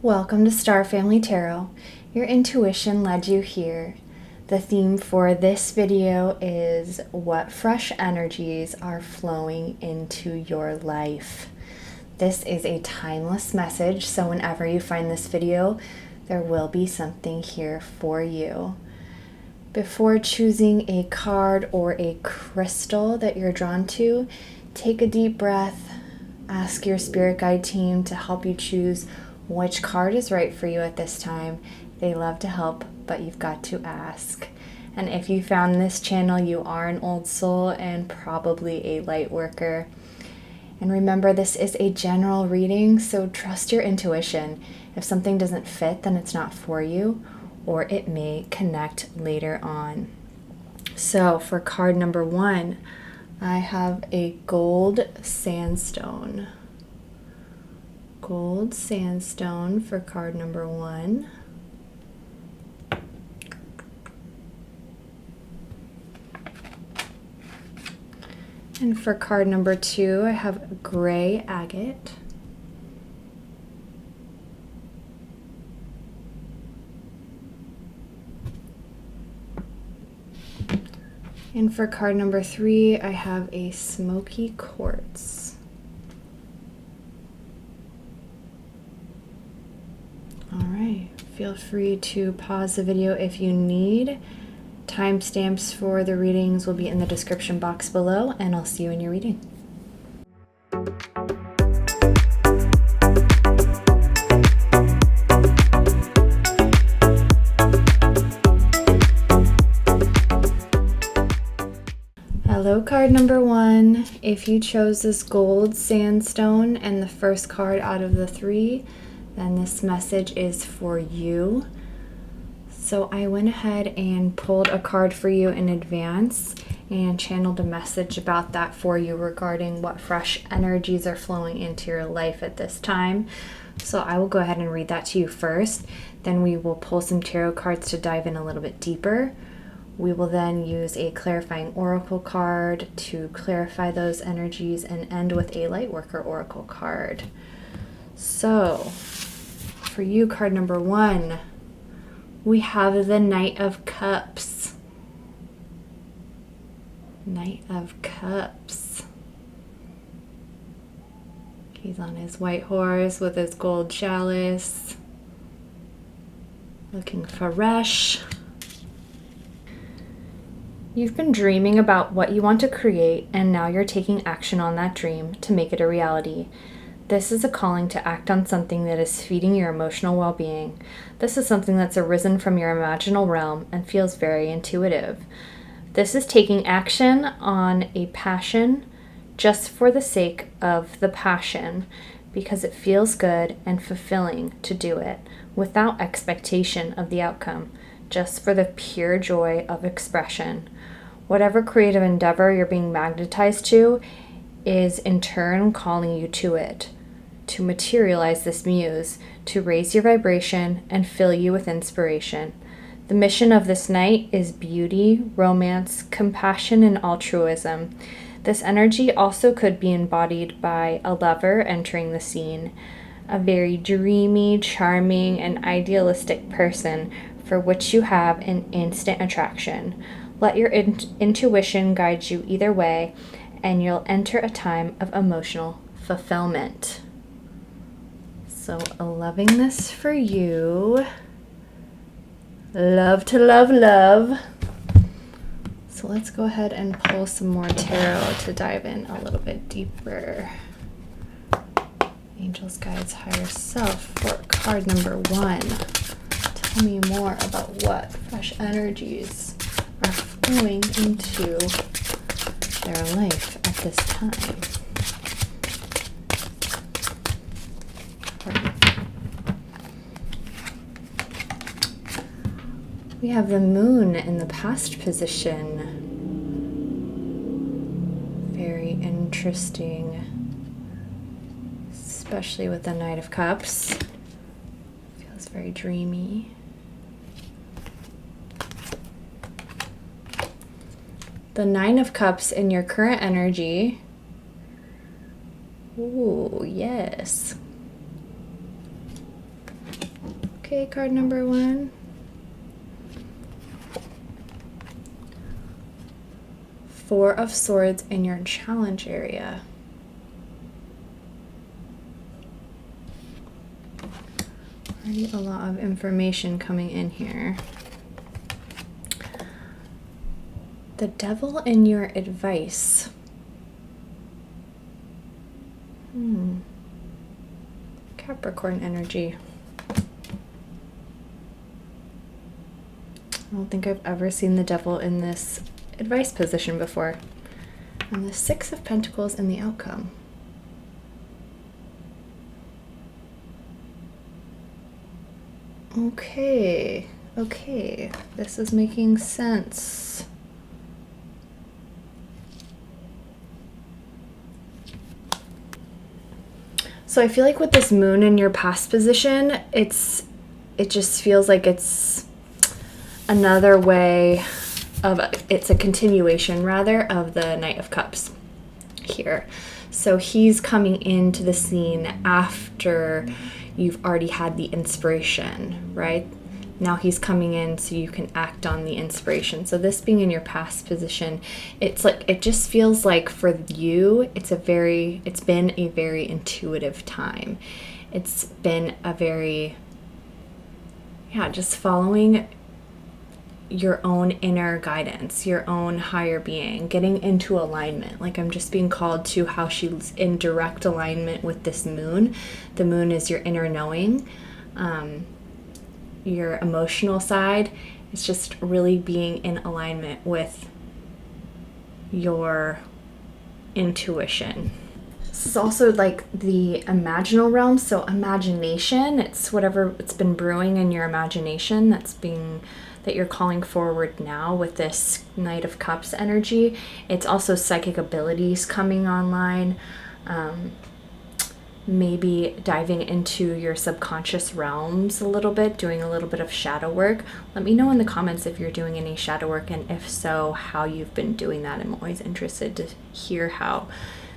Welcome to Star Family Tarot. Your intuition led you here. The theme for this video is what fresh energies are flowing into your life. This is a timeless message, so whenever you find this video, there will be something here for you. Before choosing a card or a crystal that you're drawn to, take a deep breath, ask your spirit guide team to help you choose which card is right for you at this time. They love to help, but you've got to ask. And if you found this channel, you are an old soul and probably a light worker. And remember, this is a general reading, so trust your intuition. If something doesn't fit, then it's not for you, or it may connect later on. So for card number 1, I have a gold sandstone. Gold sandstone for card number 1. And for card number 2, I have gray agate. And for card number 3, I have a smoky quartz. Alright, feel free to pause the video if you need. Timestamps for the readings will be in the description box below, and I'll see you in your reading. Hello, card number 1. If you chose this gold sandstone and the first card out of the 3, then this message is for you. So I went ahead and pulled a card for you in advance and channeled a message about that for you regarding what fresh energies are flowing into your life at this time. So I will go ahead and read that to you first. Then we will pull some tarot cards to dive in a little bit deeper. We will then use a clarifying oracle card to clarify those energies and end with a lightworker oracle card. So for you, card number 1, we have the Knight of Cups. Knight of Cups. He's on his white horse with his gold chalice, looking fresh. You've been dreaming about what you want to create, and now you're taking action on that dream to make it a reality. This is a calling to act on something that is feeding your emotional well-being. This is something that's arisen from your imaginal realm and feels very intuitive. This is taking action on a passion just for the sake of the passion, because it feels good and fulfilling to do it without expectation of the outcome, just for the pure joy of expression. Whatever creative endeavor you're being magnetized to is in turn calling you to it, to materialize this muse, to raise your vibration and fill you with inspiration. The mission of this night is beauty, romance, compassion, and altruism. This energy also could be embodied by a lover entering the scene, a very dreamy, charming, and idealistic person for which you have an instant attraction. Let your intuition guide you either way, and you'll enter a time of emotional fulfillment. So, loving this for you. Love to love, love. So let's go ahead and pull some more tarot to dive in a little bit deeper. Angels, guides, higher self for card number 1. Tell me more about what fresh energies are flowing into their life at this time. We have the moon in the past position. Very interesting, especially with the Knight of Cups. Feels very dreamy. The Nine of Cups in your current energy. Ooh, yes. Okay, card number 1. Four of Swords in your challenge area. Already a lot of information coming in here. The Devil in your advice. Capricorn energy. I don't think I've ever seen the Devil in this advice position before. And the Six of Pentacles in the outcome. Okay, this is making sense. So I feel like with this moon in your past position, it just feels like it's another way of, it's a continuation rather of the Knight of Cups here. So he's coming into the scene after you've already had the inspiration, right? Now he's coming in so you can act on the inspiration. So this being in your past position, it's like, it just feels like for you, it's been a very intuitive time. It's been a very, just following your own inner guidance, your own higher being, getting into alignment. Like I'm just being called to how she's in direct alignment with this moon. The moon is your inner knowing. Your emotional side is just really being in alignment with your intuition. This is also like the imaginal realm, so imagination, it's whatever it's been brewing in your imagination that you're calling forward now with this Knight of Cups energy. It's also psychic abilities coming online. Maybe diving into your subconscious realms a little bit, doing a little bit of shadow work. Let me know in the comments if you're doing any shadow work, and if so, how you've been doing that. I'm always interested to hear how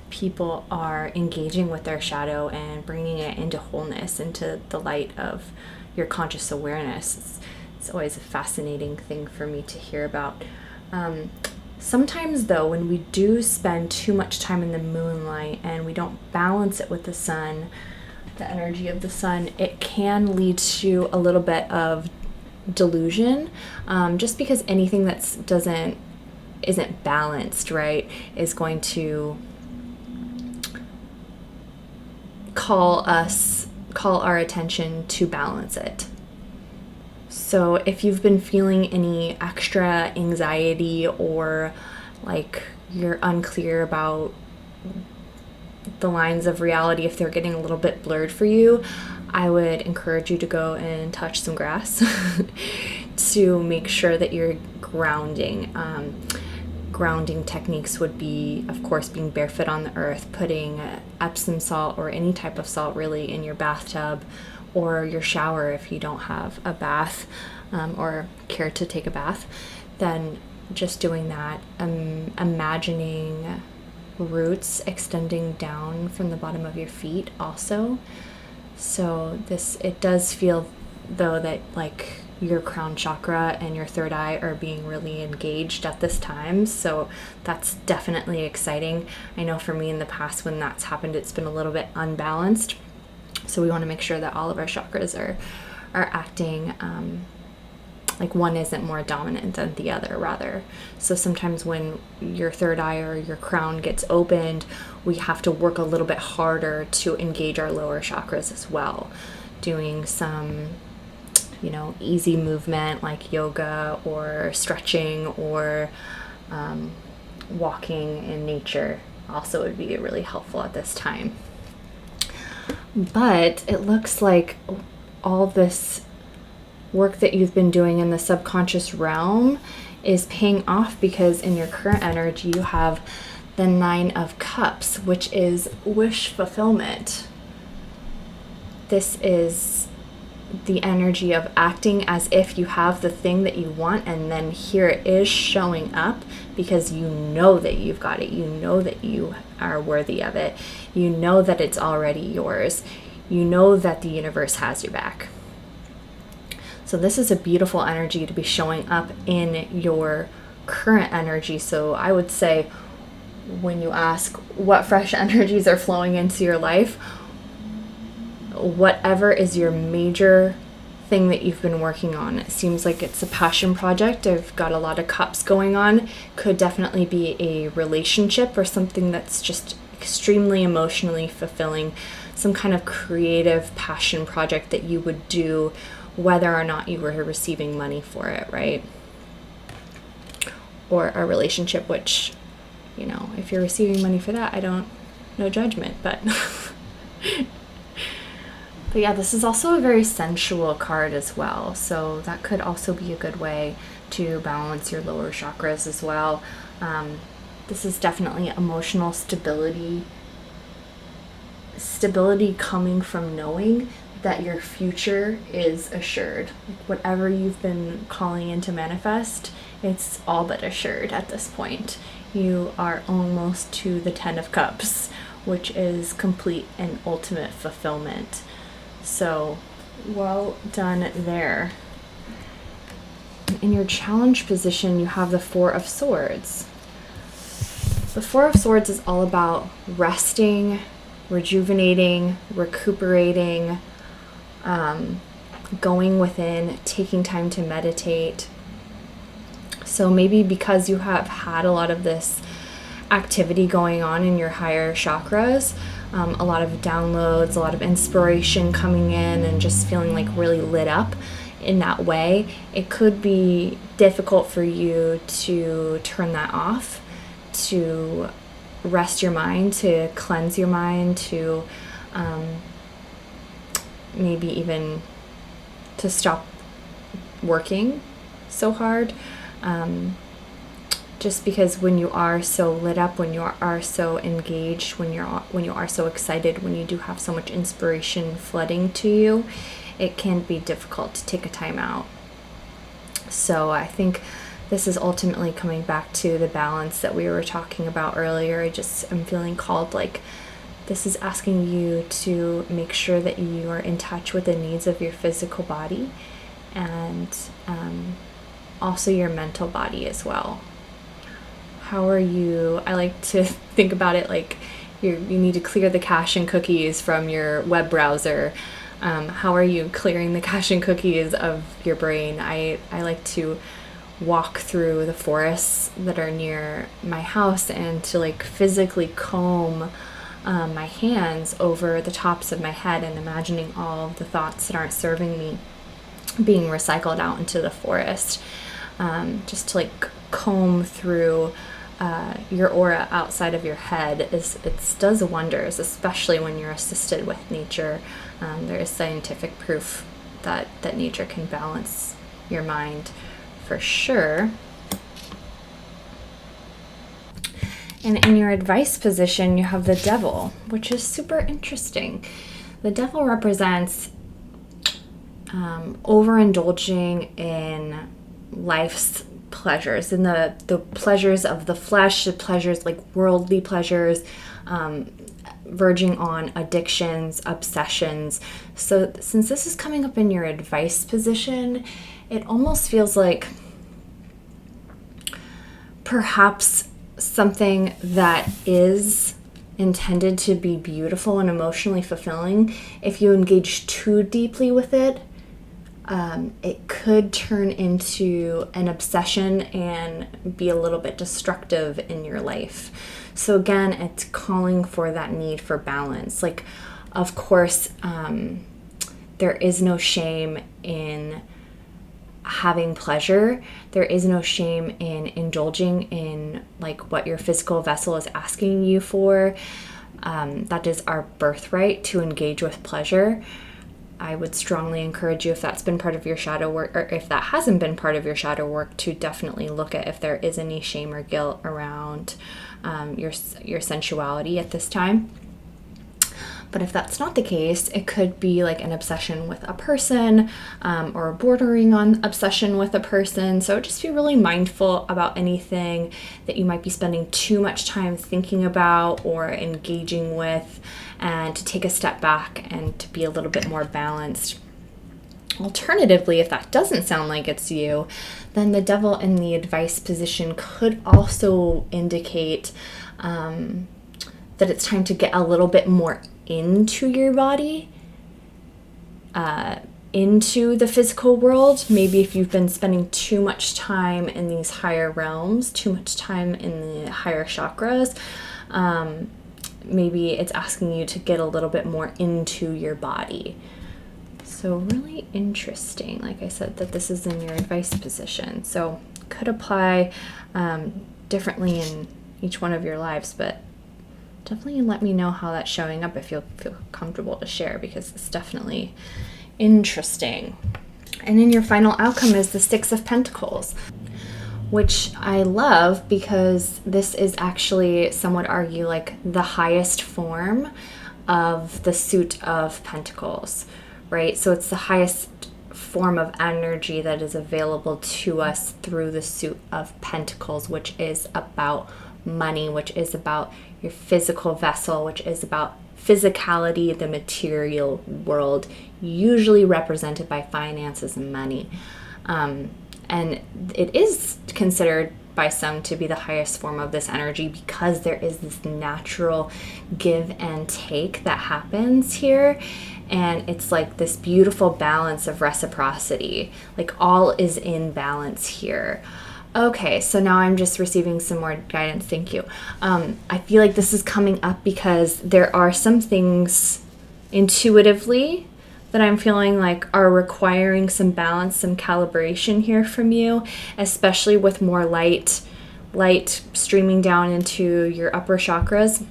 people are engaging with their shadow and bringing it into wholeness, into the light of your conscious awareness. It's always a fascinating thing for me to hear about. Sometimes though, when we do spend too much time in the moonlight and we don't balance it with the sun, the energy of the sun, it can lead to a little bit of delusion, just because anything that isn't balanced, right, is going to call our attention to balance it. So if you've been feeling any extra anxiety, or like you're unclear about the lines of reality, if they're getting a little bit blurred for you, I would encourage you to go and touch some grass to make sure that you're grounding. Grounding techniques would be, of course, being barefoot on the earth, putting Epsom salt or any type of salt really in your bathtub or your shower if you don't have a bath or care to take a bath. Then just doing that, imagining roots extending down from the bottom of your feet also. So it does feel though that like your crown chakra and your third eye are being really engaged at this time. So that's definitely exciting. I know for me in the past when that's happened, it's been a little bit unbalanced. So we want to make sure that all of our chakras are acting like one isn't more dominant than the other, rather. So sometimes when your third eye or your crown gets opened, we have to work a little bit harder to engage our lower chakras as well. Doing some, easy movement like yoga or stretching or walking in nature also would be really helpful at this time. But it looks like all this work that you've been doing in the subconscious realm is paying off, because in your current energy you have the Nine of Cups, which is wish fulfillment. This is the energy of acting as if you have the thing that you want, and then here it is showing up because you know that you've got it. You know that you are worthy of it. You know that it's already yours. You know that the universe has your back. So this is a beautiful energy to be showing up in your current energy. So I would say, when you ask what fresh energies are flowing into your life, whatever is your major thing that you've been working on. It seems like it's a passion project. I've got a lot of cups going on. Could definitely be a relationship or something that's just extremely emotionally fulfilling, some kind of creative passion project that you would do whether or not you were receiving money for it, right? Or a relationship, which, if you're receiving money for that, no judgment, but but yeah, this is also a very sensual card as well. So that could also be a good way to balance your lower chakras as well. This is definitely emotional stability coming from knowing that your future is assured. Whatever you've been calling in to manifest, it's all but assured at this point. You are almost to the 10 of Cups, which is complete and ultimate fulfillment. So, well done there. In your challenge position, you have the Four of Swords. The Four of Swords is all about resting, rejuvenating, recuperating, going within, taking time to meditate. So maybe because you have had a lot of this activity going on in your higher chakras, a lot of downloads, a lot of inspiration coming in, and just feeling like really lit up in that way, it could be difficult for you to turn that off, to rest your mind, to cleanse your mind, to maybe even to stop working so hard. Just because when you are so lit up, when you are so engaged, when you are so excited, when you do have so much inspiration flooding to you, it can be difficult to take a time out. So I think this is ultimately coming back to the balance that we were talking about earlier. I'm feeling called, like, this is asking you to make sure that you are in touch with the needs of your physical body and also your mental body as well. How are you? I like to think about it like you need to clear the cache and cookies from your web browser. How are you clearing the cache and cookies of your brain? I like to walk through the forests that are near my house and to like physically comb my hands over the tops of my head and imagining all of the thoughts that aren't serving me being recycled out into the forest. Just to like comb through your aura outside of your head it does wonders, especially when you're assisted with nature. There is scientific proof that nature can balance your mind for sure. And in your advice position, you have the Devil, which is super interesting. The Devil represents overindulging in life's pleasures, and the pleasures of the flesh, the pleasures like worldly pleasures, verging on addictions, obsessions. So since this is coming up in your advice position, it almost feels like perhaps something that is intended to be beautiful and emotionally fulfilling, if you engage too deeply with it, it could turn into an obsession and be a little bit destructive in your life. So again, it's calling for that need for balance. Like, of course, there is no shame in having pleasure. There is no shame in indulging in like what your physical vessel is asking you for. That is our birthright, to engage with pleasure. I would strongly encourage you, if that's been part of your shadow work, or if that hasn't been part of your shadow work, to definitely look at if there is any shame or guilt around your sensuality at this time. But if that's not the case, it could be like an obsession with a person, or bordering on obsession with a person. So just be really mindful about anything that you might be spending too much time thinking about or engaging with, and to take a step back and to be a little bit more balanced Alternatively, if that doesn't sound like it's you, then the devil in the advice position could also indicate that it's time to get a little bit more into your body, into the physical world. Maybe if you've been spending too much time in these higher realms, too much time in the higher chakras, maybe it's asking you to get a little bit more into your body. So really interesting, like I said, that this is in your advice position. So could apply differently in each one of your lives, but definitely let me know how that's showing up if you'll feel comfortable to share, because it's definitely interesting. And then your final outcome is the Six of Pentacles, which I love because this is actually, some would argue, like the highest form of the suit of Pentacles, right? So it's the highest form of energy that is available to us through the suit of Pentacles, which is about money, which is about your physical vessel, which is about physicality, the material world, usually represented by finances and money. And it is considered by some to be the highest form of this energy because there is this natural give and take that happens here. And it's like this beautiful balance of reciprocity, like all is in balance here. Okay, so now I'm just receiving some more guidance. Thank you. I feel like this is coming up because there are some things intuitively that I'm feeling like are requiring some balance, some calibration here from you, especially with more light streaming down into your upper chakras,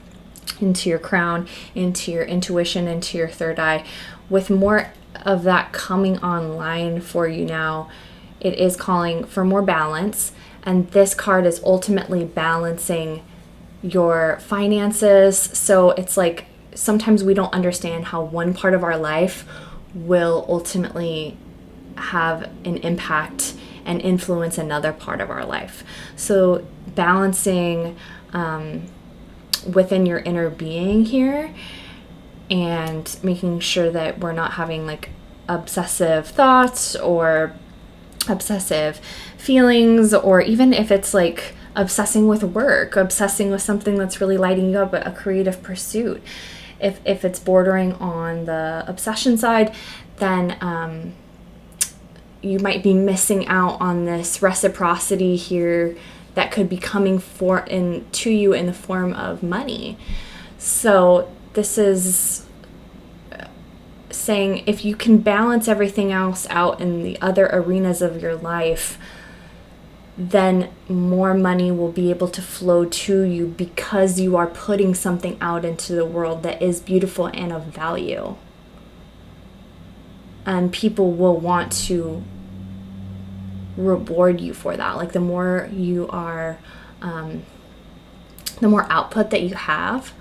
into your crown, into your intuition, into your third eye. With more of that coming online for you now, it is calling for more balance. And this card is ultimately balancing your finances. So it's like sometimes we don't understand how one part of our life will ultimately have an impact and influence another part of our life. So balancing within your inner being here and making sure that we're not having like obsessive thoughts or obsessive feelings, or even if it's like obsessing with work, obsessing with something that's really lighting you up, a creative pursuit. If it's bordering on the obsession side, then you might be missing out on this reciprocity here that could be coming to you in the form of money. So this is saying if you can balance everything else out in the other arenas of your life, then more money will be able to flow to you because you are putting something out into the world that is beautiful and of value. And people will want to reward you for that. Like the more you are, the more output that you have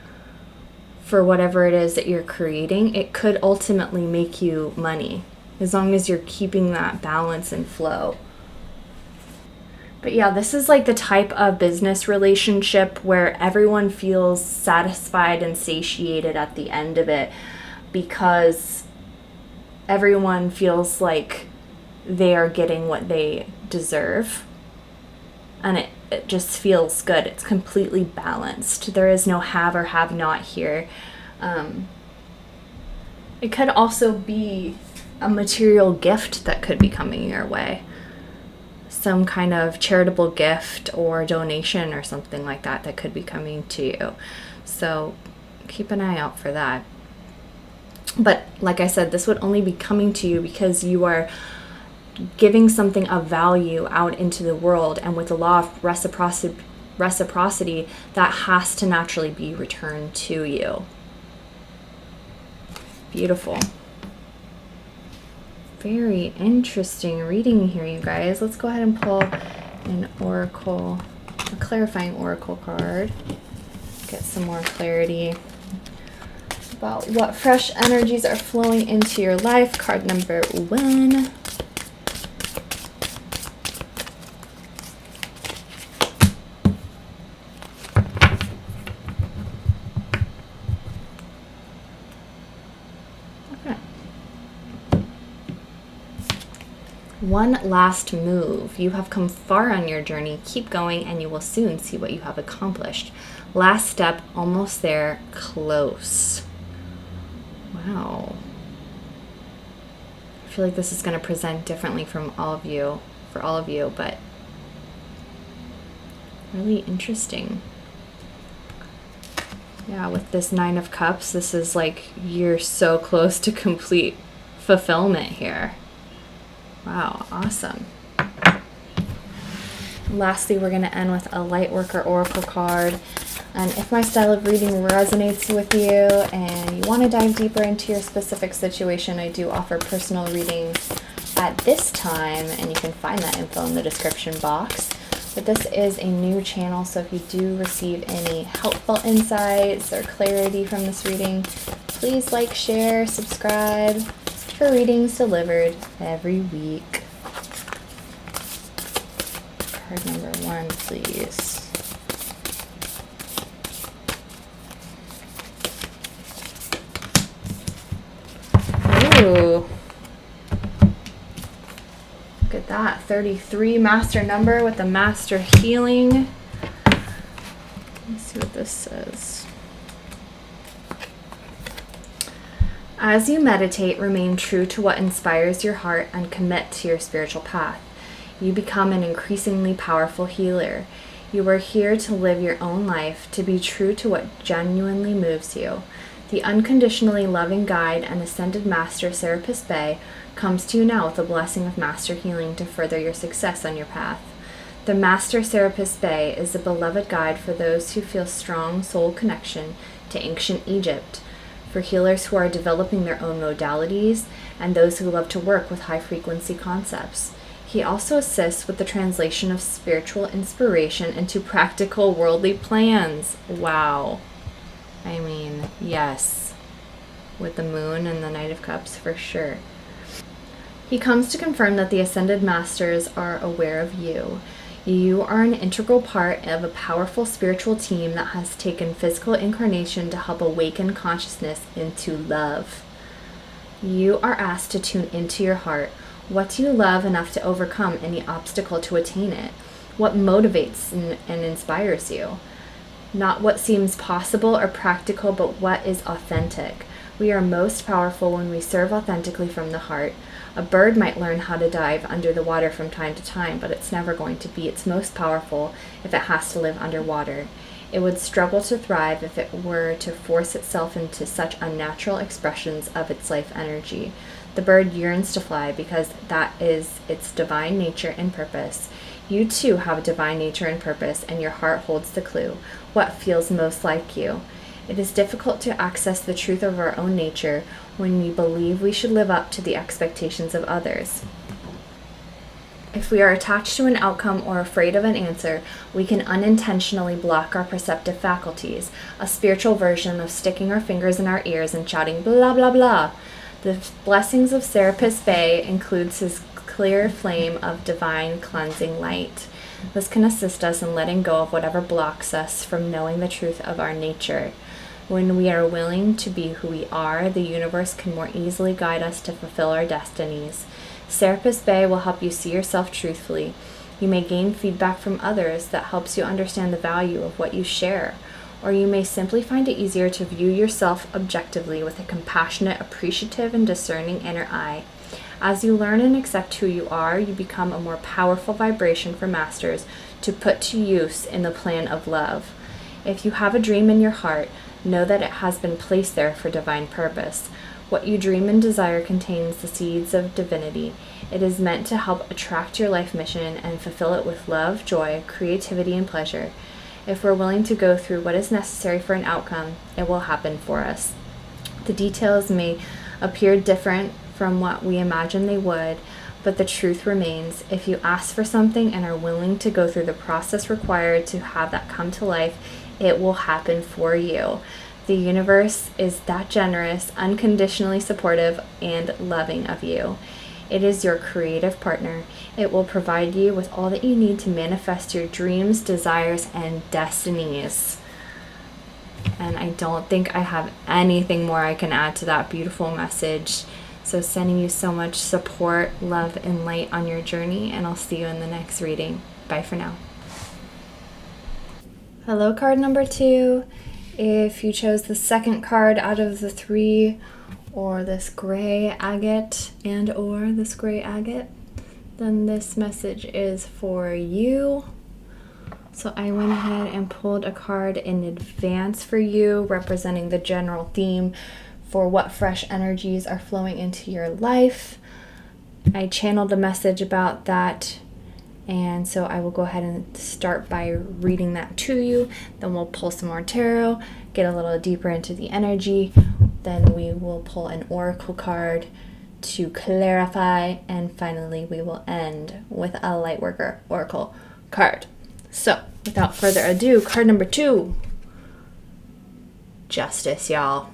for whatever it is that you're creating, it could ultimately make you money as long as you're keeping that balance and flow. But yeah, this is like the type of business relationship where everyone feels satisfied and satiated at the end of it because everyone feels like they are getting what they deserve. And it just feels good. It's completely balanced. There is no have or have not here. It could also be a material gift that could be coming your way. Some kind of charitable gift or donation or something like that could be coming to you. So keep an eye out for that. But like I said, this would only be coming to you because you are giving something of value out into the world, and with the law of reciprocity, that has to naturally be returned to you. Beautiful. Very interesting reading here, you guys. Let's go ahead and pull an oracle, a clarifying oracle card. Get some more clarity about what fresh energies are flowing into your life. Card number 1. One last move. You have come far on your journey. Keep going and you will soon see what you have accomplished. Last step, almost there, close. Wow. I feel like this is going to present differently for all of you, but really interesting. Yeah, with this 9 of Cups, this is like you're so close to complete fulfillment here. Wow, awesome. Lastly, we're going to end with a Lightworker Oracle card. And if my style of reading resonates with you and you want to dive deeper into your specific situation, I do offer personal readings at this time, and you can find that info in the description box. But this is a new channel, so if you do receive any helpful insights or clarity from this reading, please like, share, subscribe for readings delivered every week. Card number 1, please. Ooh. Look at that. 33 master number with the master healing. Let's see what this says. As you meditate, remain true to what inspires your heart and commit to your spiritual path. You become an increasingly powerful healer. You are here to live your own life, to be true to what genuinely moves you. The unconditionally loving guide and ascended master Serapis Bey comes to you now with a blessing of master healing to further your success on your path. The master Serapis Bey is a beloved guide for those who feel strong soul connection to ancient Egypt, for healers who are developing their own modalities, and those who love to work with high frequency concepts. He also assists with the translation of spiritual inspiration into practical worldly plans. Wow. I mean, yes, with the moon and the Knight of Cups, for sure. He comes to confirm that the Ascended Masters are aware of you. You are an integral part of a powerful spiritual team that has taken physical incarnation to help awaken consciousness into love. You are asked to tune into your heart. What do you love enough to overcome any obstacle to attain it? What motivates and inspires you? Not what seems possible or practical, but what is authentic. We are most powerful when we serve authentically from the heart. A bird might learn how to dive under the water from time to time, but it's never going to be its most powerful if it has to live underwater. It would struggle to thrive if it were to force itself into such unnatural expressions of its life energy. The bird yearns to fly because that is its divine nature and purpose. You too have a divine nature and purpose, and your heart holds the clue. What feels most like you? It is difficult to access the truth of our own nature when we believe we should live up to the expectations of others. If we are attached to an outcome or afraid of an answer, we can unintentionally block our perceptive faculties, a spiritual version of sticking our fingers in our ears and shouting blah blah blah. The blessings of Serapis Bey includes his clear flame of divine cleansing light. This can assist us in letting go of whatever blocks us from knowing the truth of our nature. When we are willing to be who we are, the universe can more easily guide us to fulfill our destinies. Serapis Bey will help you see yourself truthfully. You may gain feedback from others that helps you understand the value of what you share, or you may simply find it easier to view yourself objectively with a compassionate, appreciative, and discerning inner eye. As you learn and accept who you are, you become a more powerful vibration for masters to put to use in the plan of love. If you have a dream in your heart, know that it has been placed there for divine purpose. What you dream and desire contains the seeds of divinity. It is meant to help attract your life mission and fulfill it with love, joy, creativity, and pleasure. If we're willing to go through what is necessary for an outcome, it will happen for us. The details may appear different from what we imagine they would, but the truth remains. If you ask for something and are willing to go through the process required to have that come to life, it will happen for you. The universe is that generous, unconditionally supportive, and loving of you. It is your creative partner. It will provide you with all that you need to manifest your dreams, desires, and destinies. And I don't think I have anything more I can add to that beautiful message. So sending you so much support, love, and light on your journey, and I'll see you in the next reading. Bye for now. Hello, card number 2. If you chose the second card out of the 3, or this gray agate or this gray agate, then this message is for you. So I went ahead and pulled a card in advance for you, representing the general theme for what fresh energies are flowing into your life. I channeled a message about that, and so I will go ahead and start by reading that to you. Then we'll pull some more tarot, get a little deeper into the energy. Then we will pull an oracle card to clarify, and finally we will end with a Lightworker oracle card. So without further ado, card number 2, Justice, y'all.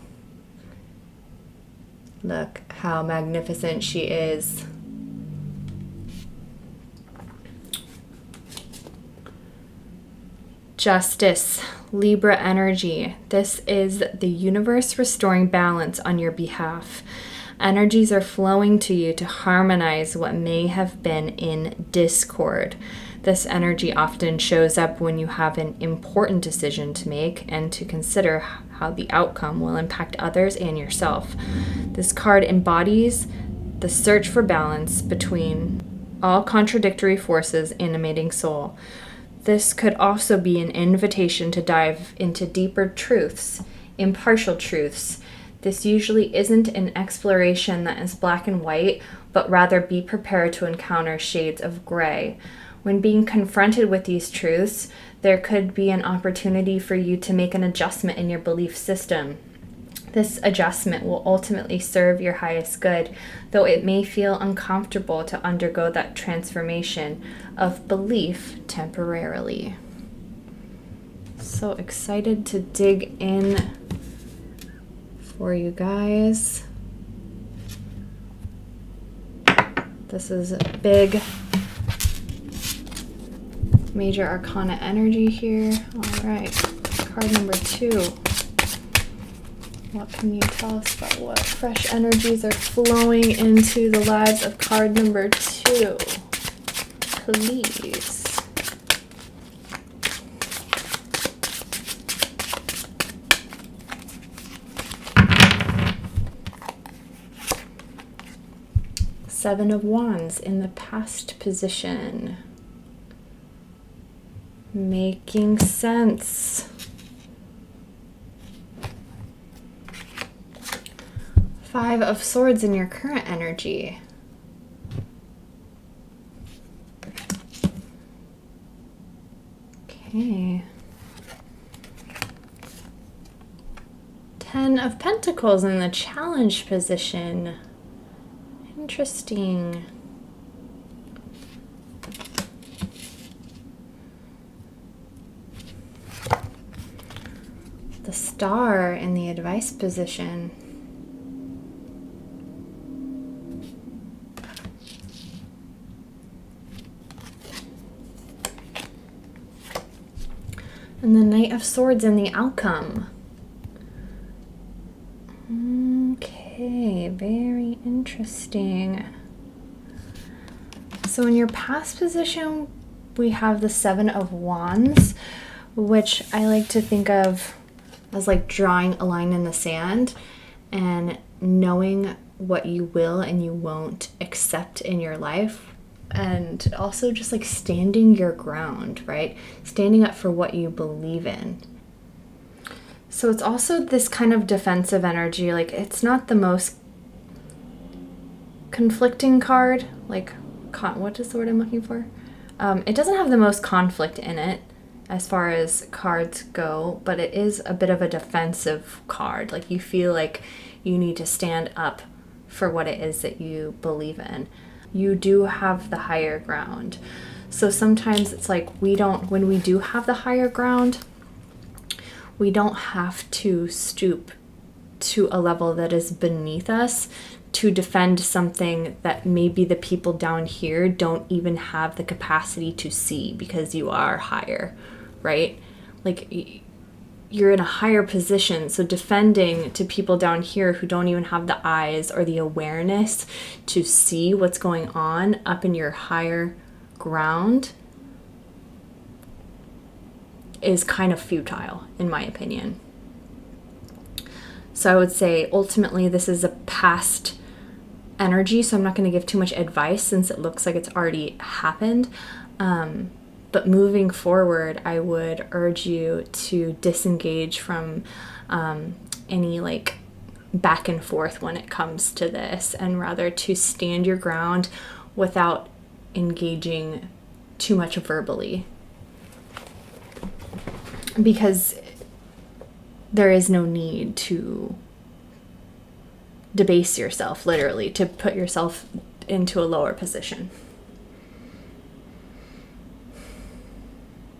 Look how magnificent she is. Justice, Libra energy. This is the universe restoring balance on your behalf. Energies are flowing to you to harmonize what may have been in discord. This energy often shows up when you have an important decision to make and to consider how the outcome will impact others and yourself. This card embodies the search for balance between all contradictory forces animating soul. This could also be an invitation to dive into deeper truths, impartial truths. This usually isn't an exploration that is black and white, but rather be prepared to encounter shades of gray. When being confronted with these truths, there could be an opportunity for you to make an adjustment in your belief system. This adjustment will ultimately serve your highest good, though it may feel uncomfortable to undergo that transformation of belief temporarily. So excited to dig in for you guys. This is a big major arcana energy here. All right, card number 2. What can you tell us about what fresh energies are flowing into the lives of card number 2? Please. Seven of Wands in the past position. Making sense. Five of Swords in your current energy. Okay. 10 of Pentacles in the challenge position. Interesting. The Star in the advice position. And the Knight of Swords in the outcome. Okay, very interesting. So in your past position, we have the Seven of Wands, which I like to think of as like drawing a line in the sand and knowing what you will and you won't accept in your life. And also just like standing your ground, right? Standing up for what you believe in. So it's also this kind of defensive energy. Like it's not the most conflicting card. Like, what is the word I'm looking for? It doesn't have the most conflict in it as far as cards go, but it is a bit of a defensive card. Like you feel like you need to stand up for what it is that you believe in. You do have the higher ground. So sometimes it's like when we do have the higher ground, we don't have to stoop to a level that is beneath us to defend something that maybe the people down here don't even have the capacity to see because you are higher, right? Like you're in a higher position. So defending to people down here who don't even have the eyes or the awareness to see what's going on up in your higher ground is kind of futile, in my opinion. So I would say ultimately this is a past energy, so I'm not going to give too much advice since it looks like it's already happened. But moving forward, I would urge you to disengage from any like back and forth when it comes to this, and rather to stand your ground without engaging too much verbally. Because there is no need to debase yourself, literally, to put yourself into a lower position.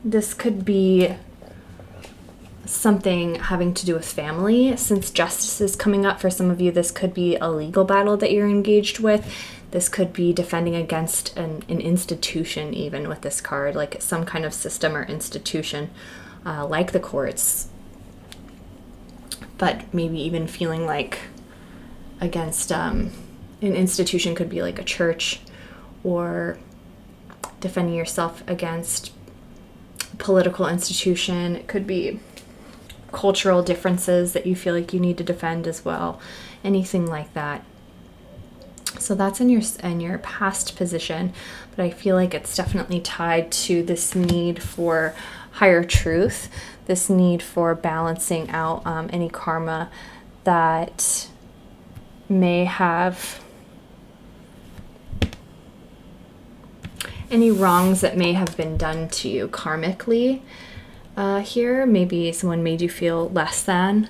This could be something having to do with family. Since justice is coming up for some of you, this could be a legal battle that you're engaged with. This could be defending against an institution, even with this card, like some kind of system or institution, like the courts. But maybe even feeling like against an institution could be like a church, or defending yourself against political institution. It could be cultural differences that you feel like you need to defend as well, anything like that. So that's in your past position, but I feel like it's definitely tied to this need for higher truth, this need for balancing out any karma that may have, any wrongs that may have been done to you karmically here. Maybe someone made you feel less than.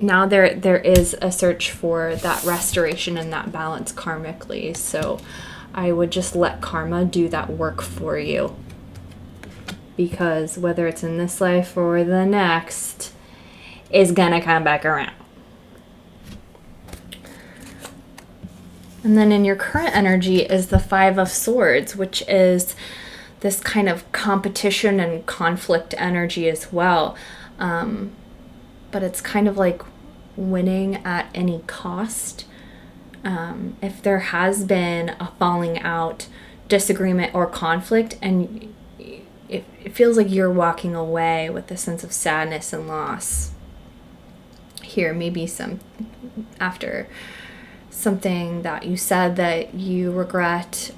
Now there is a search for that restoration and that balance karmically. So I would just let karma do that work for you. Because whether it's in this life or the next, it's gonna come back around. And then in your current energy is the Five of Swords, which is this kind of competition and conflict energy as well. But it's kind of like winning at any cost. If there has been a falling out, disagreement, or conflict, and it feels like you're walking away with a sense of sadness and loss. Here, maybe some after something that you said that you regret,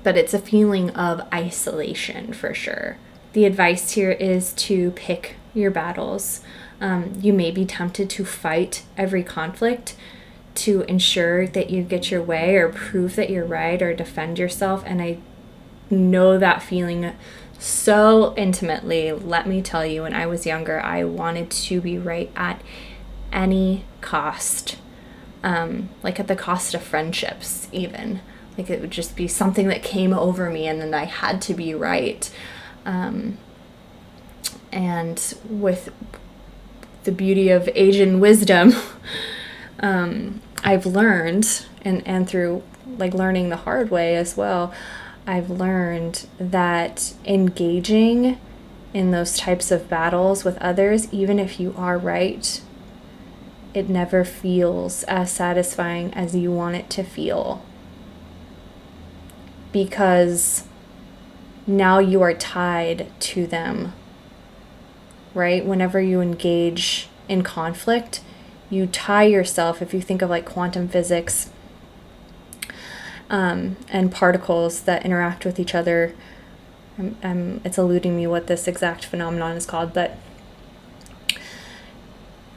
but it's a feeling of isolation for sure. The advice here is to pick your battles. You may be tempted to fight every conflict to ensure that you get your way or prove that you're right or defend yourself. And I know that feeling so intimately. Let me tell you, when I was younger, I wanted to be right at any cost, like at the cost of friendships even. Like it would just be something that came over me and then I had to be right. And with the beauty of age and wisdom, I've learned, and through like learning the hard way as well, I've learned that engaging in those types of battles with others, even if you are right, it never feels as satisfying as you want it to feel. Because now you are tied to them, right? Whenever you engage in conflict, you tie yourself. If you think of like quantum physics and particles that interact with each other, it's eluding me what this exact phenomenon is called, but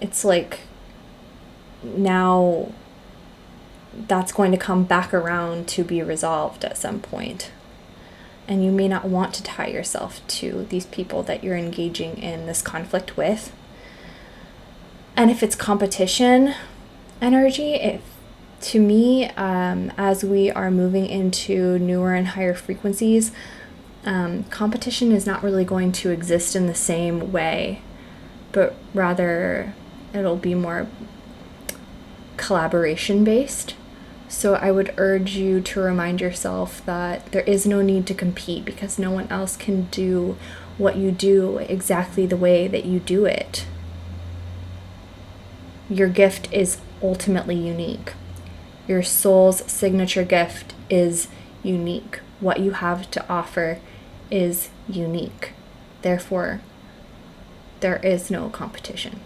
it's like now that's going to come back around to be resolved at some point. And you may not want to tie yourself to these people that you're engaging in this conflict with. And if it's competition energy, to me, as we are moving into newer and higher frequencies, competition is not really going to exist in the same way, but rather it'll be more collaboration based. So I would urge you to remind yourself that there is no need to compete because no one else can do what you do exactly the way that you do it. Your gift is ultimately unique. Your soul's signature gift is unique. What you have to offer is unique. Therefore, there is no competition.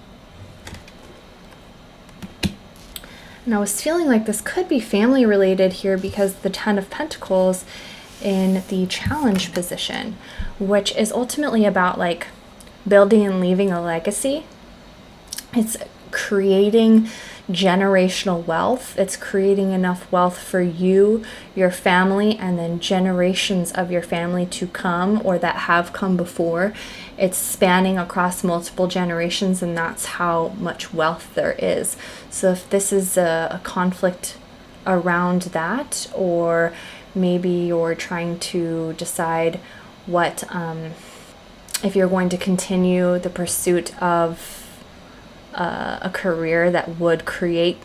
And I was feeling like this could be family related here because the Ten of Pentacles in the challenge position, which is ultimately about like building and leaving a legacy. It's creating generational wealth. It's creating enough wealth for you, your family, and then generations of your family to come or that have come before. It's spanning across multiple generations, and that's how much wealth there is. So if this is a conflict around that, or maybe you're trying to decide what, if you're going to continue the pursuit of a career that would create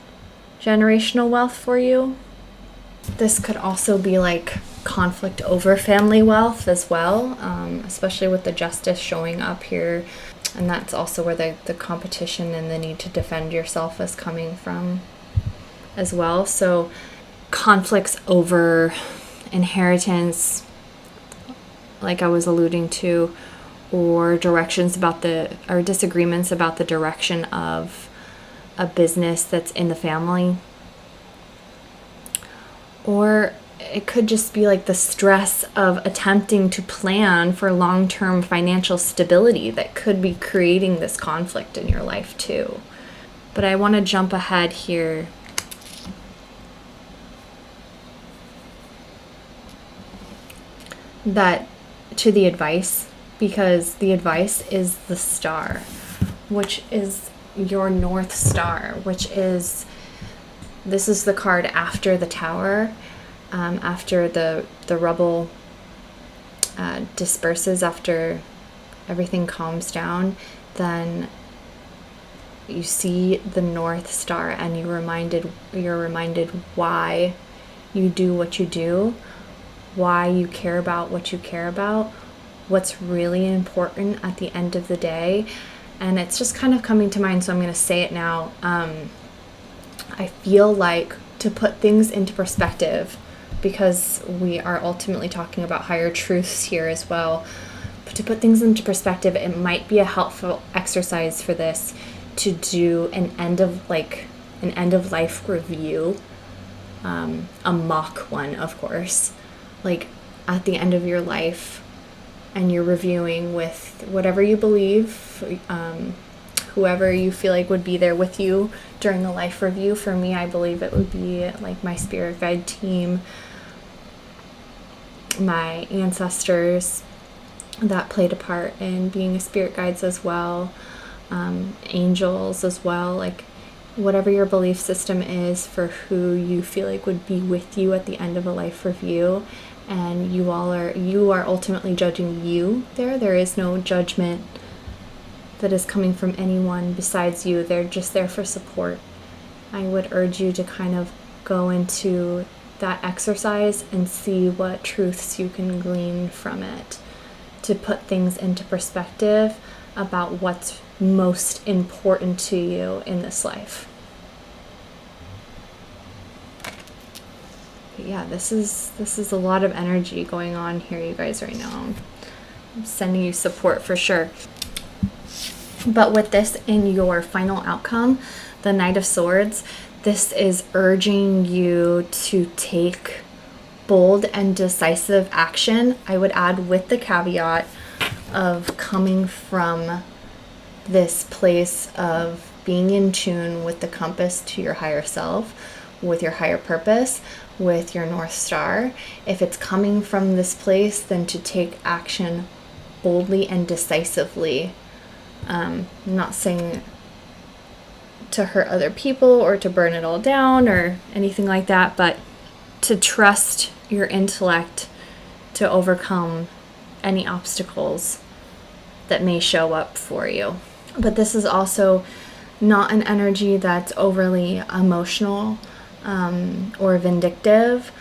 generational wealth for you. This could also be like conflict over family wealth as well, especially with the Justice showing up here. And that's also where the competition and the need to defend yourself is coming from as well. So conflicts over inheritance, like I was alluding to, or disagreements about the direction of a business that's in the family. Or it could just be like the stress of attempting to plan for long-term financial stability that could be creating this conflict in your life too. But I want to jump ahead here. That to the advice, because the advice is the Star, which is your North Star, this is the card after the Tower, after the rubble disperses, after everything calms down, then you see the North Star and you're reminded why you do what you do, why you care about what you care about, what's really important at the end of the day. And it's just kind of coming to mind, so I'm going to say it now. I feel like to put things into perspective, because we are ultimately talking about higher truths here as well, but to put things into perspective, it might be a helpful exercise for this to do an end of life review, a mock one, of course, like at the end of your life. And you're reviewing with whatever you believe, whoever you feel like would be there with you during the life review. For me, I believe it would be like my spirit guide team, my ancestors that played a part in being spirit guides as well, angels as well, like whatever your belief system is for who you feel like would be with you at the end of a life review. And you are ultimately judging you there. There is no judgment that is coming from anyone besides you. They're just there for support. I would urge you to kind of go into that exercise and see what truths you can glean from it, to put things into perspective about what's most important to you in this life. Yeah, this is a lot of energy going on here, you guys, right now. I'm sending you support for sure. But with this in your final outcome, the Knight of Swords, this is urging you to take bold and decisive action. I would add, with the caveat of coming from this place of being in tune with the compass to your higher self, with your higher purpose, with your North Star. If it's coming from this place, then to take action boldly and decisively. I'm not saying to hurt other people or to burn it all down or anything like that, but to trust your intellect to overcome any obstacles that may show up for you. But this is also not an energy that's overly emotional or vindictive,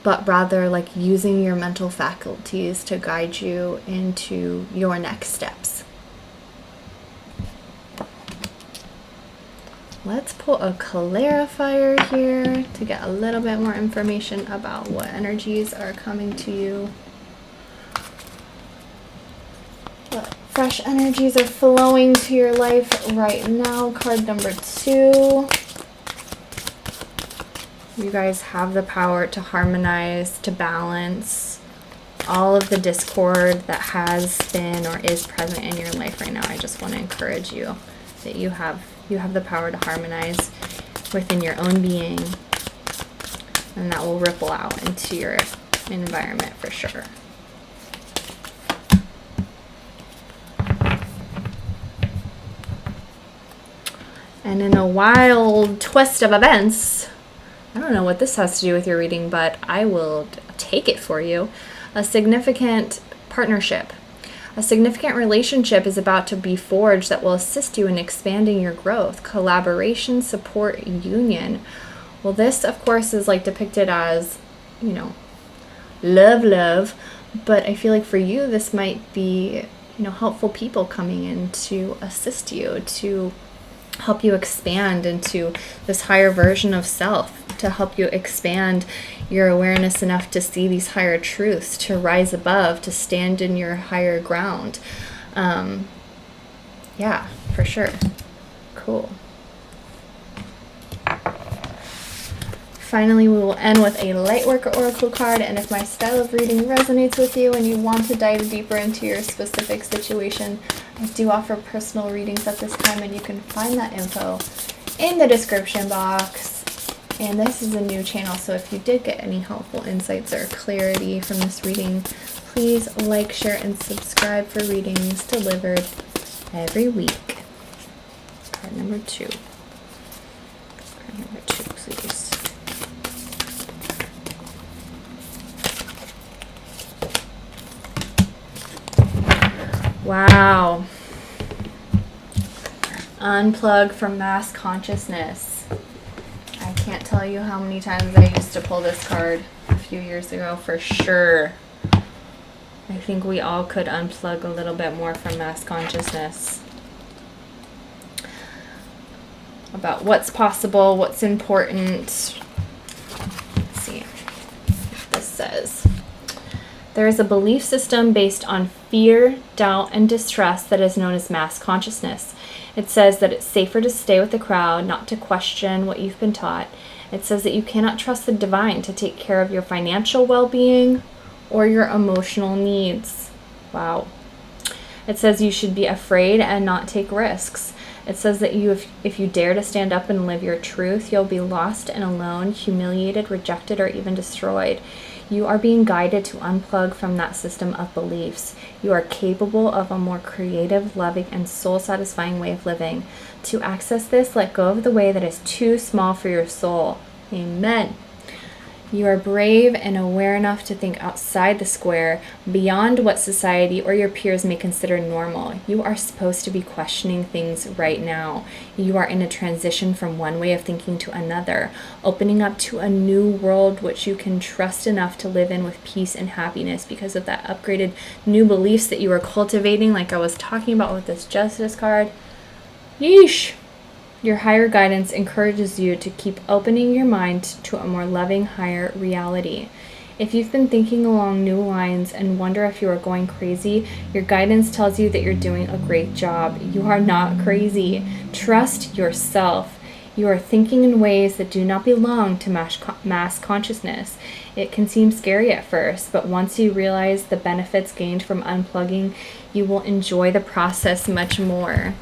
but rather like using your mental faculties to guide you into your next steps. Let's pull a clarifier here to get a little bit more information about what energies are coming to you. What fresh energies are flowing to your life right now. Card number 2. You guys have the power to harmonize, to balance all of the discord that has been or is present in your life right now. I just want to encourage you that you have the power to harmonize within your own being, and that will ripple out into your environment for sure. And in a wild twist of events, I don't know what this has to do with your reading, but I will take it for you. A significant partnership. A significant relationship is about to be forged that will assist you in expanding your growth. Collaboration, support, union. Well, this, of course, is like depicted as, love. But I feel like for you, this might be, helpful people coming in to assist you, to help you expand into this higher version of self, to help you expand your awareness enough to see these higher truths, to rise above, to stand in your higher ground. Yeah, for sure. Cool. Finally, we will end with a Lightworker Oracle card, and if my style of reading resonates with you and you want to dive deeper into your specific situation, I do offer personal readings at this time, and you can find that info in the description box. And this is a new channel, so if you did get any helpful insights or clarity from this reading, please like, share, and subscribe for readings delivered every week. Card number 2. Card number 2, please. Wow. Unplug from mass consciousness. I can't tell you how many times I used to pull this card a few years ago for sure. I think we all could unplug a little bit more from mass consciousness. About what's possible, what's important. Let's see what this says. There is a belief system based on fear, doubt, and distrust that is known as mass consciousness. It says that it's safer to stay with the crowd, not to question what you've been taught. It says that you cannot trust the divine to take care of your financial well-being or your emotional needs. Wow. It says you should be afraid and not take risks. It says that if you dare to stand up and live your truth, you'll be lost and alone, humiliated, rejected, or even destroyed. You are being guided to unplug from that system of beliefs. You are capable of a more creative, loving, and soul-satisfying way of living. To access this, let go of the way that is too small for your soul. Amen. You are brave and aware enough to think outside the square, beyond what society or your peers may consider normal. You are supposed to be questioning things right now. You are in a transition from one way of thinking to another, opening up to a new world which you can trust enough to live in with peace and happiness because of that upgraded new beliefs that you are cultivating, like I was talking about with this Justice card. Yeesh! Your higher guidance encourages you to keep opening your mind to a more loving, higher reality. If you've been thinking along new lines and wonder if you are going crazy, your guidance tells you that you're doing a great job. You are not crazy. Trust yourself. You are thinking in ways that do not belong to mass consciousness. It can seem scary at first, but once you realize the benefits gained from unplugging, you will enjoy the process much more.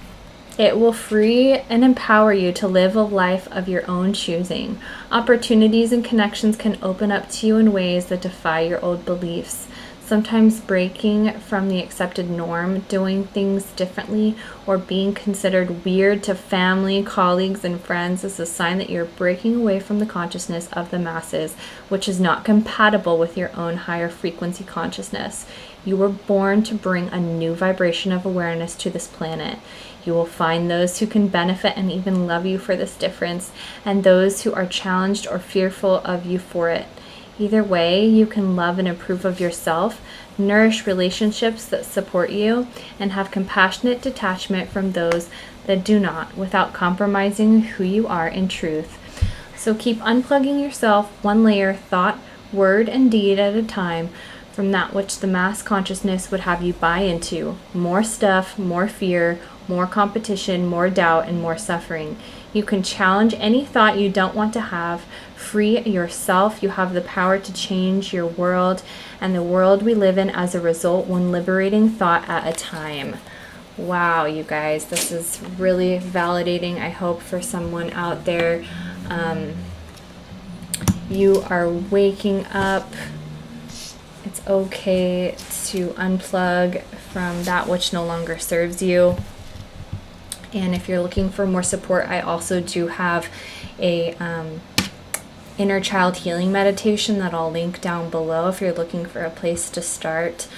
It will free and empower you to live a life of your own choosing. Opportunities and connections can open up to you in ways that defy your old beliefs. Sometimes breaking from the accepted norm, doing things differently, or being considered weird to family, colleagues, and friends is a sign that you're breaking away from the consciousness of the masses, which is not compatible with your own higher frequency consciousness. You were born to bring a new vibration of awareness to this planet. You will find those who can benefit and even love you for this difference, and those who are challenged or fearful of you for it. Either way, you can love and approve of yourself, nourish relationships that support you, and have compassionate detachment from those that do not, without compromising who you are in truth. So keep unplugging yourself one layer, thought, word, and deed at a time, from that which the mass consciousness would have you buy into. More stuff, more fear, more competition, more doubt, and more suffering. You can challenge any thought you don't want to have. Free yourself. You have the power to change your world and the world we live in as a result, one liberating thought at a time. Wow, you guys, this is really validating, I hope, for someone out there. You are waking up. It's okay to unplug from that which no longer serves you. And if you're looking for more support, I also do have a inner child healing meditation that I'll link down below if you're looking for a place to start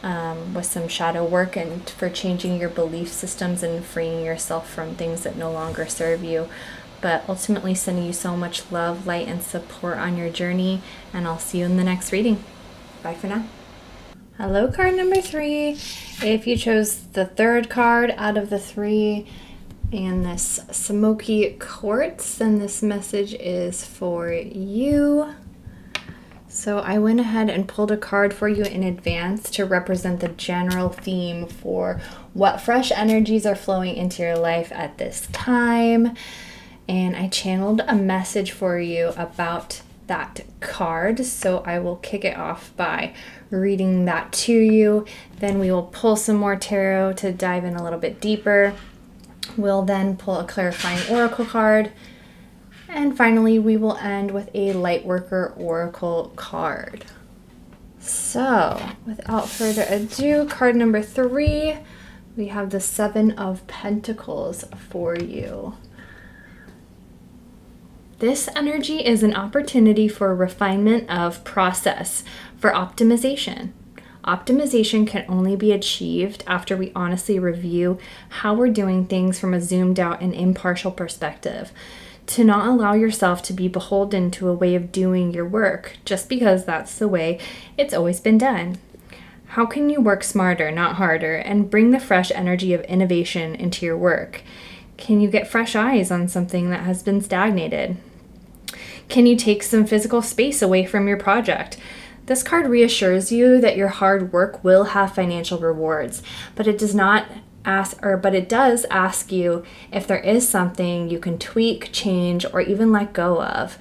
with some shadow work and for changing your belief systems and freeing yourself from things that no longer serve you. But ultimately, sending you so much love, light, and support on your journey. And I'll see you in the next reading. Bye for now. Hello, card number 3. If you chose the third card out of the 3 and this smoky quartz, then this message is for you. So I went ahead and pulled a card for you in advance to represent the general theme for what fresh energies are flowing into your life at this time. And I channeled a message for you about that card, so I will kick it off by reading that to you. Then we will pull some more tarot to dive in a little bit deeper. We'll then pull a clarifying oracle card, and finally we will end with a Lightworker oracle card. So without further ado, card number 3, we have the 7 of Pentacles for you. This energy is an opportunity for refinement of process, for optimization. Optimization can only be achieved after we honestly review how we're doing things from a zoomed out and impartial perspective. To not allow yourself to be beholden to a way of doing your work just because that's the way it's always been done. How can you work smarter, not harder, and bring the fresh energy of innovation into your work? Can you get fresh eyes on something that has been stagnated? Can you take some physical space away from your project? This card reassures you that your hard work will have financial rewards, but it does ask you if there is something you can tweak, change, or even let go of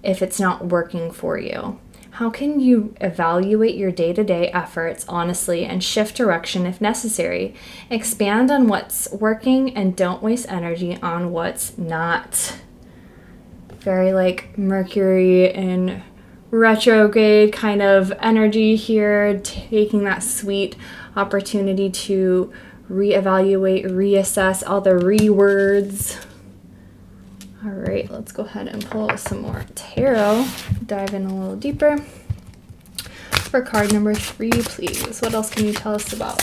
if it's not working for you. How can you evaluate your day-to-day efforts honestly and shift direction if necessary? Expand on what's working and don't waste energy on what's not. Very like Mercury in retrograde kind of energy here, taking that sweet opportunity to reevaluate, reassess all the words. All right, let's go ahead and pull some more tarot, dive in a little deeper. For card number 3, please. What else can you tell us about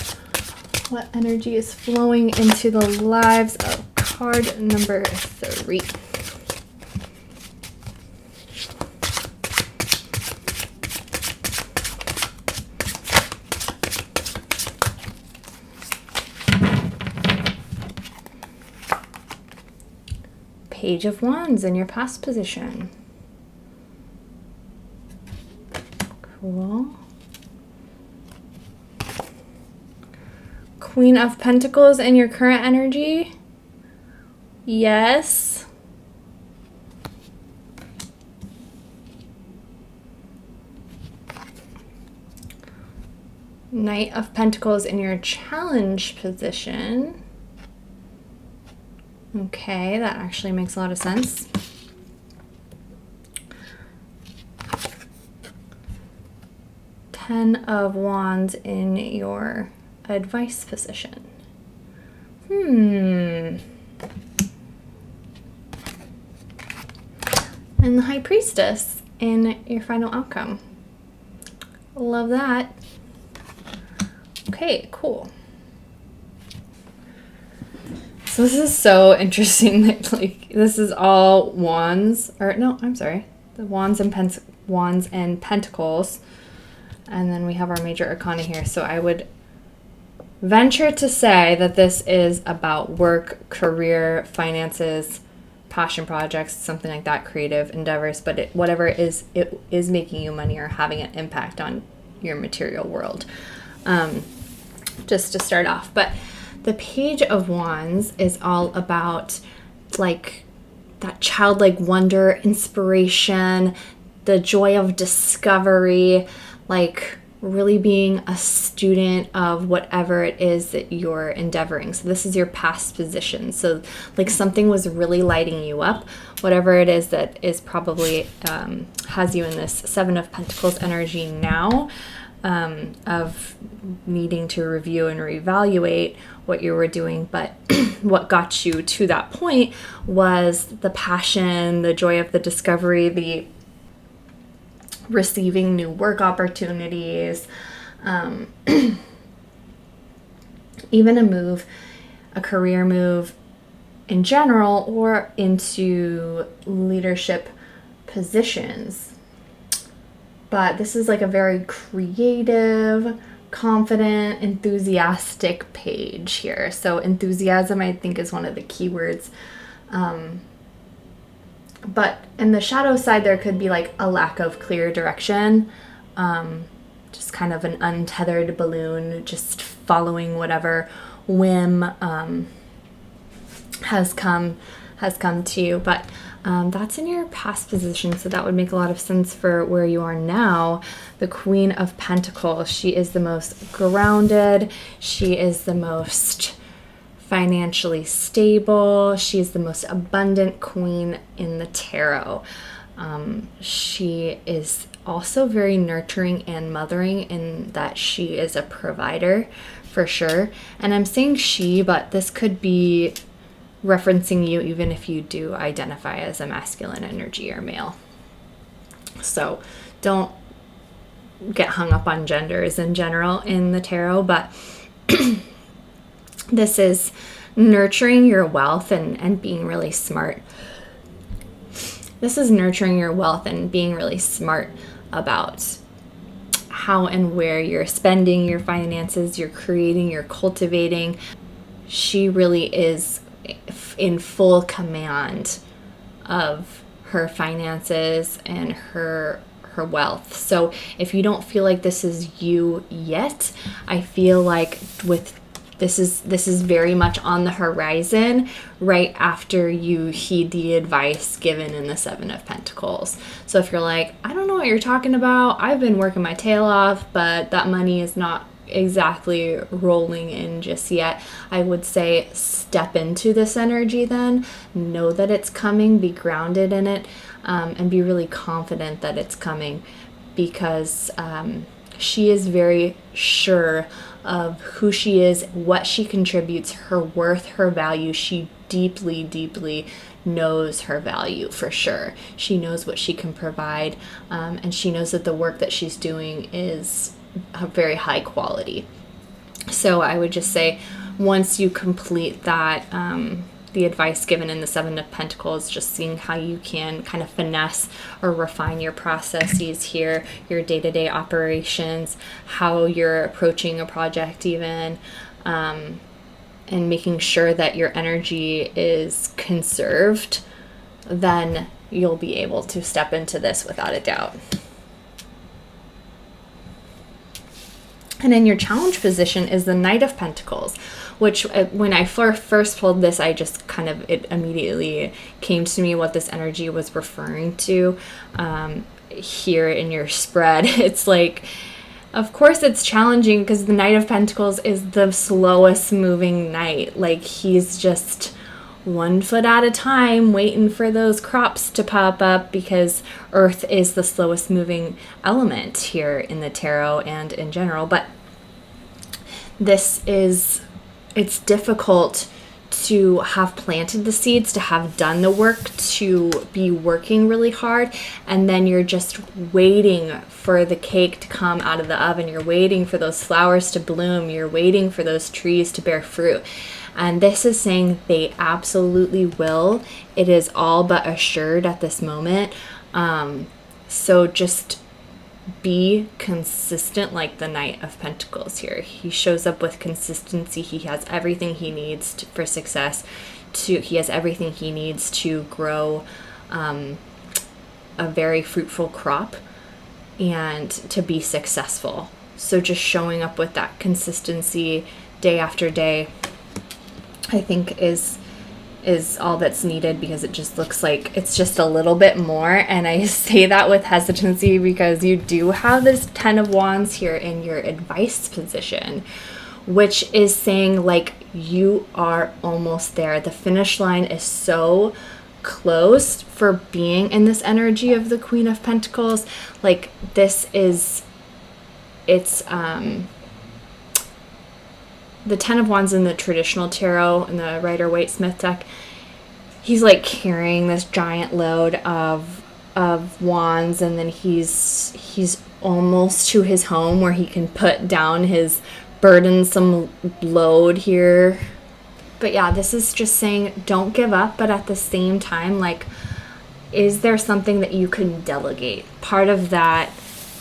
what energy is flowing into the lives of card number 3? Page of Wands in your past position. Cool. Queen of Pentacles in your current energy. Yes. Knight of Pentacles in your challenge position. Okay, that actually makes a lot of sense. Ten of Wands in your advice position. And the High Priestess in your final outcome. Love that. Okay, cool. So this is so interesting that like this is all wands, or no, I'm sorry. the Wands and Pentacles. And then we have our major arcana here. So I would venture to say that this is about work, career, finances, passion projects, something like that, creative endeavors, but whatever it is making you money or having an impact on your material world. Just to start off. But the Page of Wands is all about like that childlike wonder, inspiration, the joy of discovery, like really being a student of whatever it is that you're endeavoring. So this is your past position. So like something was really lighting you up, whatever it is that is probably has you in this Seven of Pentacles energy now, of needing to review and reevaluate what you were doing. But what got you to that point was the passion, the joy of the discovery, the receiving new work opportunities, even a career move in general, or into leadership positions. But this is like a very creative, confident, enthusiastic page here. So enthusiasm, I think, is one of the keywords. But in the shadow side, there could be like a lack of clear direction, just kind of an untethered balloon, just following whatever whim has come to you. But that's in your past position, so that would make a lot of sense for where you are now. The Queen of Pentacles, she is the most grounded, she is the most financially stable, she is the most abundant queen in the tarot. She is also very nurturing and mothering in that she is a provider for sure. And I'm saying she, but this could be referencing you even if you do identify as a masculine energy or male. So don't get hung up on genders in general in the tarot, but this is nurturing your wealth and being really smart. This is nurturing your wealth and being really smart about how and where you're spending your finances, you're creating, you're cultivating. She really is in full command of her finances and her wealth. So if you don't feel like this is you yet, I feel like this is very much on the horizon right after you heed the advice given in the Seven of Pentacles. So if you're like, I don't know what you're talking about, I've been working my tail off, but that money is not exactly rolling in just yet, I would say step into this energy then. Know that it's coming, be grounded in it, and be really confident that it's coming, because she is very sure of who she is, what she contributes, her worth, her value. She deeply, deeply knows her value for sure. She knows what she can provide, and she knows that the work that she's doing is very high quality. So I would just say once you complete that, the advice given in the Seven of Pentacles, just seeing how you can kind of finesse or refine your processes here, your day-to-day operations, how you're approaching a project even, and making sure that your energy is conserved, then you'll be able to step into this without a doubt. And in your challenge position is the Knight of Pentacles, which when I first pulled this, I just kind of, it immediately came to me what this energy was referring to here in your spread. It's like, of course it's challenging because the Knight of Pentacles is the slowest moving knight. Like he's just one foot at a time waiting for those crops to pop up, because Earth is the slowest moving element here in the tarot and in general. But it's difficult to have planted the seeds, to have done the work, to be working really hard, and then you're just waiting for the cake to come out of the oven. You're waiting for those flowers to bloom. You're waiting for those trees to bear fruit. And this is saying they absolutely will. It is all but assured at this moment. So just be consistent, like the Knight of Pentacles here. He shows up with consistency. He has everything he needs for success. He has everything he needs to grow a very fruitful crop and to be successful. So just showing up with that consistency day after day, I think is all that's needed, because it just looks like it's just a little bit more. And I say that with hesitancy because you do have this 10 of Wands here in your advice position, which is saying like you are almost there. The finish line is so close for being in this energy of the Queen of Pentacles. Like this is, it's the 10 of Wands in the traditional tarot in the Rider-Waite-Smith deck. He's like carrying this giant load of wands, and then he's almost to his home where he can put down his burdensome load here. But yeah, this is just saying don't give up, but at the same time, like, is there something that you can delegate? Part of that,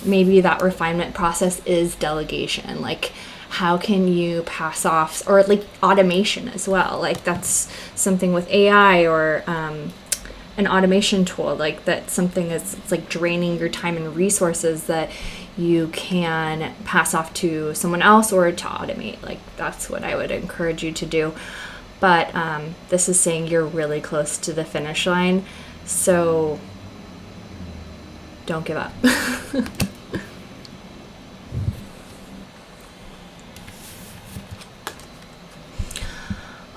maybe that refinement process is delegation. Like, how can you pass off, or like automation as well? Like that's something with AI or an automation tool, like that something is, it's like draining your time and resources that you can pass off to someone else or to automate. Like that's what I would encourage you to do. But this is saying you're really close to the finish line, so don't give up.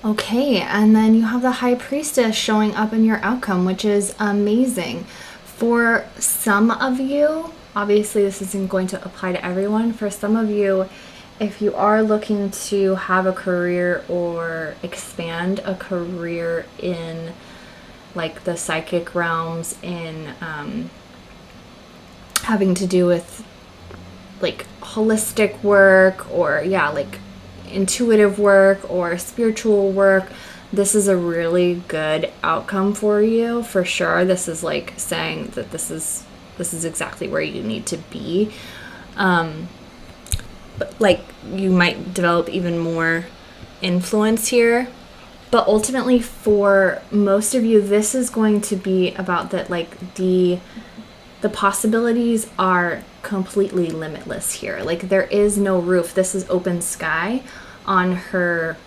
Okay, and then you have the High Priestess showing up in your outcome, which is amazing. For some of you, obviously this isn't going to apply to everyone. For some of you, if you are looking to have a career or expand a career in like the psychic realms, in having to do with like holistic work, or like intuitive work or spiritual work, this is a really good outcome for you, for sure. This is like saying that this is exactly where you need to be. But like you might develop even more influence here. But ultimately for most of you, this is going to be about that, like the possibilities are completely limitless here. Like there is no roof. This is open sky on her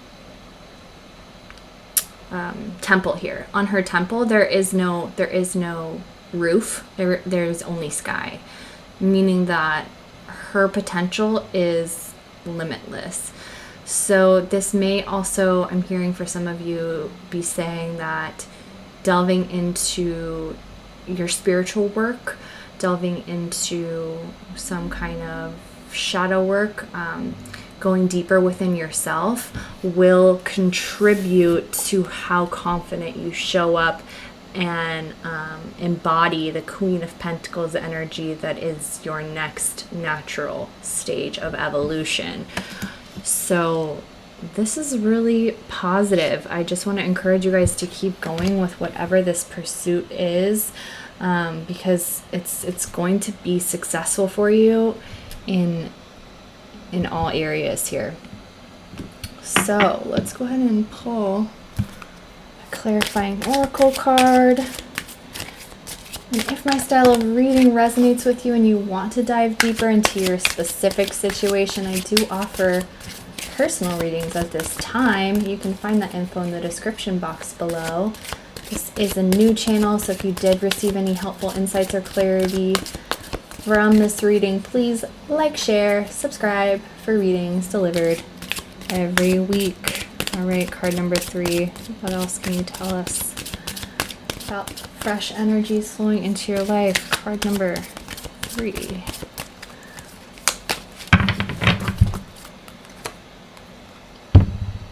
temple here. On her temple, there is no roof. There's only sky, meaning that her potential is limitless. So this may also, I'm hearing for some of you, be saying that delving into your spiritual work, delving into some kind of shadow work, going deeper within yourself will contribute to how confident you show up and embody the Queen of Pentacles energy that is your next natural stage of evolution. So this is really positive. I just want to encourage you guys to keep going with whatever this pursuit is, because it's going to be successful for you in all areas here. So let's go ahead and pull a clarifying oracle card. And if my style of reading resonates with you and you want to dive deeper into your specific situation, I do offer personal readings at this time. You can find that info in the description box below. This is a new channel, so if you did receive any helpful insights or clarity from this reading, please like, share, subscribe for readings delivered every week. All right, card number 3. What else can you tell us about fresh energies flowing into your life? Card number 3.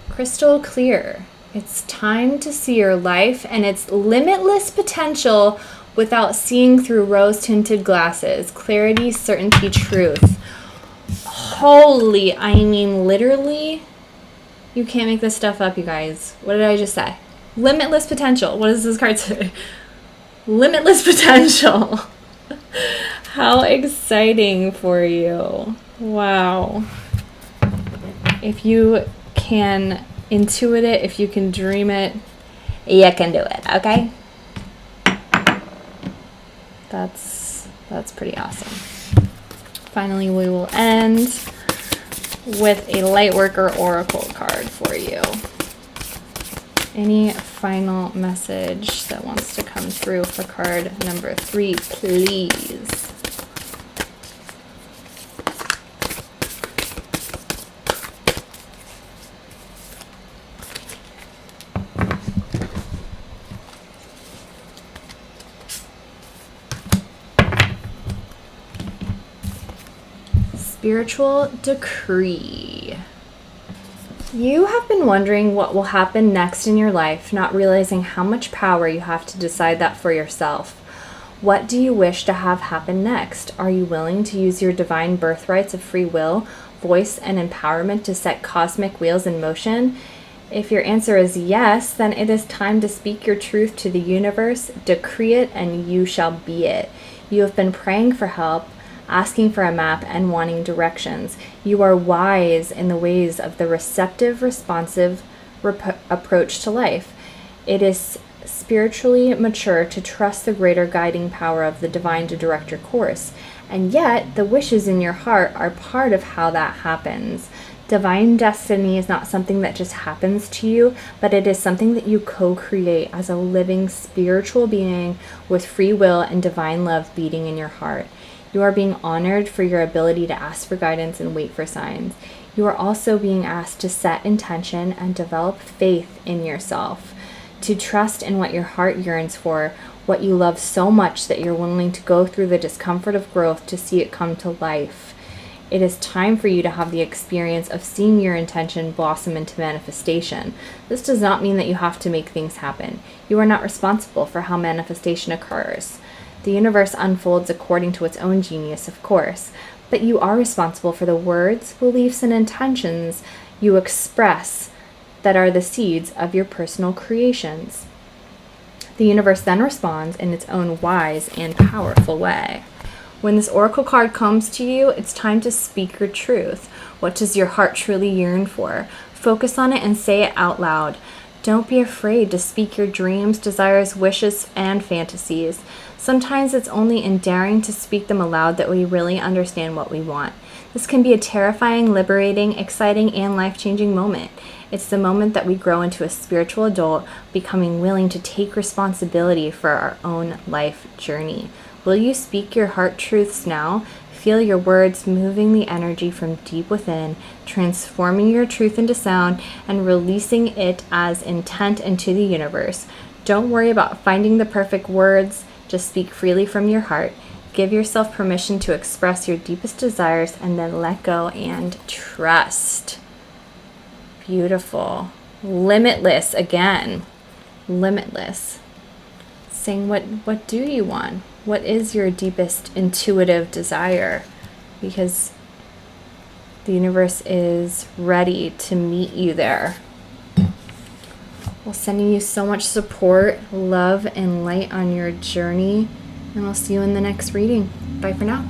Crystal clear. It's time to see your life and its limitless potential without seeing through rose-tinted glasses. Clarity, certainty, truth. Holy, I mean, literally, you can't make this stuff up, you guys. What did I just say? Limitless potential. What does this card say? limitless potential. How exciting for you. Wow. If you can intuit it, if you can dream it, you can do it, okay? That's pretty awesome. Finally, we will end with a Lightworker Oracle card for you. Any final message that wants to come through for card number 3, please? Spiritual decree. You have been wondering what will happen next in your life, not realizing how much power you have to decide that for yourself. What do you wish to have happen next? Are you willing to use your divine birthrights of free will, voice, and empowerment to set cosmic wheels in motion? If your answer is yes, then it is time to speak your truth to the universe, decree it, and you shall be it. You have been praying for help, asking for a map, and wanting directions. You are wise in the ways of the receptive, responsive approach to life. It is spiritually mature to trust the greater guiding power of the divine to direct your course. And yet, the wishes in your heart are part of how that happens. Divine destiny is not something that just happens to you, but it is something that you co-create as a living spiritual being with free will and divine love beating in your heart. You are being honored for your ability to ask for guidance and wait for signs. You are also being asked to set intention and develop faith in yourself, to trust in what your heart yearns for, what you love so much that you're willing to go through the discomfort of growth to see it come to life. It is time for you to have the experience of seeing your intention blossom into manifestation. This does not mean that you have to make things happen. You are not responsible for how manifestation occurs. The universe unfolds according to its own genius, of course, but you are responsible for the words, beliefs, and intentions you express that are the seeds of your personal creations. The universe then responds in its own wise and powerful way. When this oracle card comes to you, it's time to speak your truth. What does your heart truly yearn for? Focus on it and say it out loud. Don't be afraid to speak your dreams, desires, wishes, and fantasies. Sometimes it's only in daring to speak them aloud that we really understand what we want. This can be a terrifying, liberating, exciting, and life-changing moment. It's the moment that we grow into a spiritual adult, becoming willing to take responsibility for our own life journey. Will you speak your heart truths now? Feel your words moving the energy from deep within, transforming your truth into sound, and releasing it as intent into the universe. Don't worry about finding the perfect words. Just speak freely from your heart. Give yourself permission to express your deepest desires and then let go and trust. Beautiful. Limitless again. Limitless. Saying what do you want? What is your deepest intuitive desire? Because the universe is ready to meet you there. Well, sending you so much support, love, and light on your journey. And I'll see you in the next reading. Bye for now.